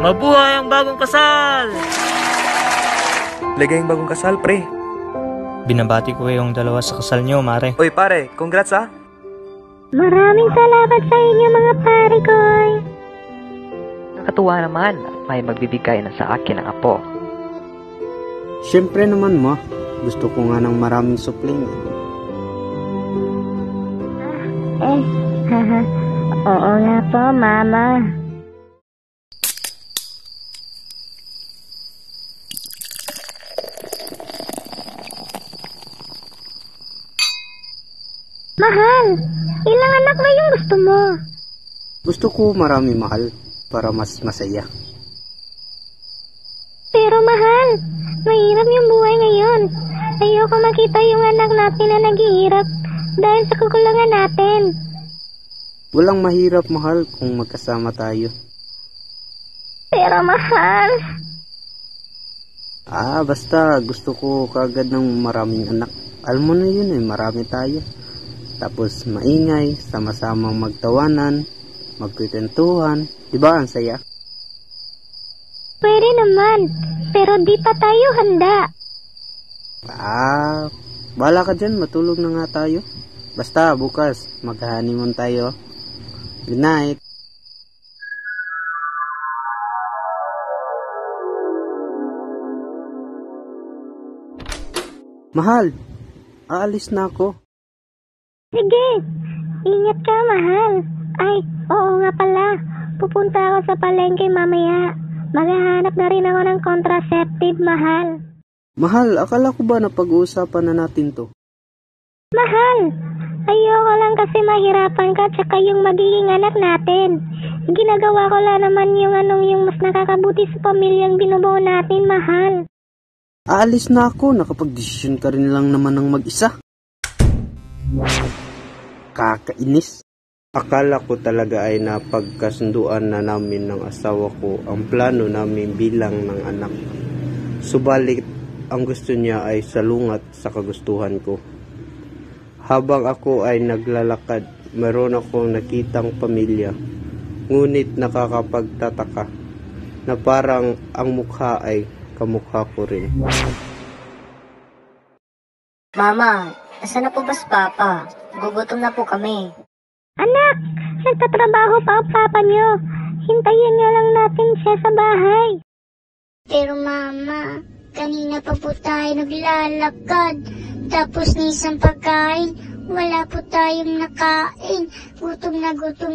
Mabuhay ang bagong kasal! Ligayang bagong kasal, pre. Binabati ko yung dalawa sa kasal nyo, mare. Uy, pare, congrats ah. Maraming salamat sa inyo mga pare ko. Nakatuwa naman at may magbibigay na sa akin ang apo. Siyempre naman mo, gusto ko nga ng maraming supling. Oo nga po, mama. Mahal, ilang anak na yung gusto mo? Gusto ko marami, mahal, para mas masaya. Pero mahal, mahirap yung buhay ngayon. Ayoko makita yung anak natin na naghihirap dahil sa kakulangan natin. Walang mahirap, mahal, kung magkasama tayo. Pero mahal... Basta gusto ko kagad ng maraming anak. Alam mo na yun marami tayo. Tapos maingay, sama-samang magtawanan, magkwentuhan. Diba ang saya? Pwede naman, pero di pa tayo handa. Bahala ka dyan, matulog na nga tayo. Basta bukas, mag-honeymoon tayo. Good night. Mahal, aalis na ako. Sige, ingat ka mahal. Ay, oo nga pala. Pupunta ako sa palengke mamaya. Maghahanap na rin ako ng contraceptive, mahal. Mahal, akala ko ba na pag-uusapan na natin to? Mahal, ayoko lang kasi mahirapan ka tsaka yung magiging anak natin. Ginagawa ko lang naman yung mas nakakabuti sa pamilyang binubuo natin, mahal. Aalis na ako, nakapag-desisyon ka rin lang naman ng mag-isa. Kakainis. Akala ko talaga ay napagkasunduan na namin ng asawa ko ang plano namin bilang ng anak. Subalit, ang gusto niya ay salungat sa kagustuhan ko. Habang ako ay naglalakad, meron akong nakitang pamilya. Ngunit nakakapagtataka na parang ang mukha ay kamukha ko rin. Mama, asan na po ba si Papa? Gugutom na po kami. Anak, nagtatrabaho pa ang papa niyo. Hintayin niyo lang natin siya sa bahay. Pero Mama, kanina pa po tayo naglalakad. Tapos ni isang pagkain, wala po tayong nakain. Gutom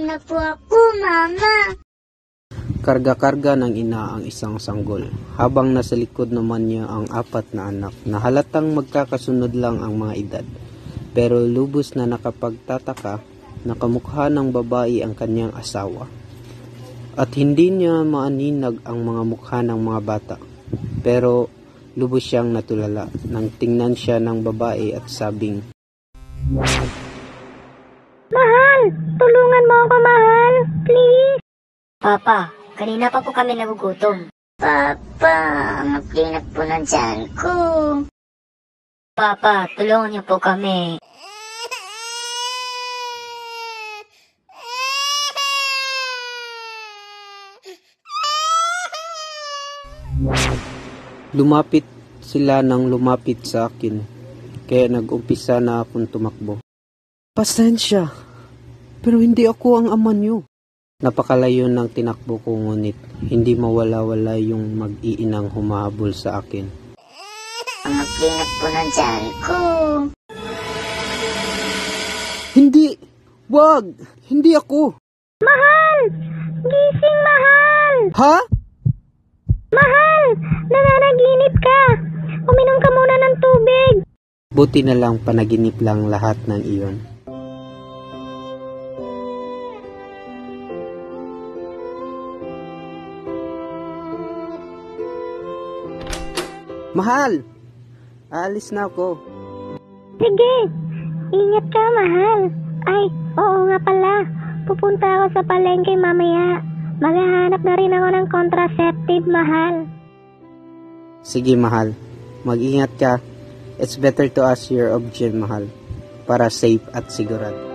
na po ako, Mama. Karga-karga ng ina ang isang sanggol, habang nasa likod naman niya ang 4 na anak na halatang magkakasunod lang ang mga edad. Pero lubos na nakapagtataka, nakamukha ng babae ang kanyang asawa. At hindi niya maaninag ang mga mukha ng mga bata. Pero lubos siyang natulala nang tingnan siya ng babae at sabing, Mahal, tulungan mo ako, mahal. Please. Papa, kanina pa po kami nagugutom. Papa, ang kinap po ng tiyan ko. Papa, tulungan niyo po kami. lumapit sila nang lumapit sa akin, kaya nag-umpisa na akong tumakbo. Pasensya, pero hindi ako ang ama niyo. Napakalayo ng tinakbo ko, ngunit hindi mawala-wala yung mag-iinang humahabol sa akin. Ang kinap po ng tiyan ko. Hindi! Wag! Hindi ako! Mahal! Gising, mahal! Ha? Mahal! Nananaginip ka! Uminom ka muna ng tubig! Buti na lang panaginip lang lahat ng iyon. Mahal! Aalis na ako. Sige! Ingat ka, mahal! Ay, oo nga pala. Pupunta ako sa palengke mamaya. Maghahanap na rin ako ng contraceptive, mahal. Sige, mahal. Mag-ingat ka. It's better to ask your obgyn, mahal. Para safe at sigurado.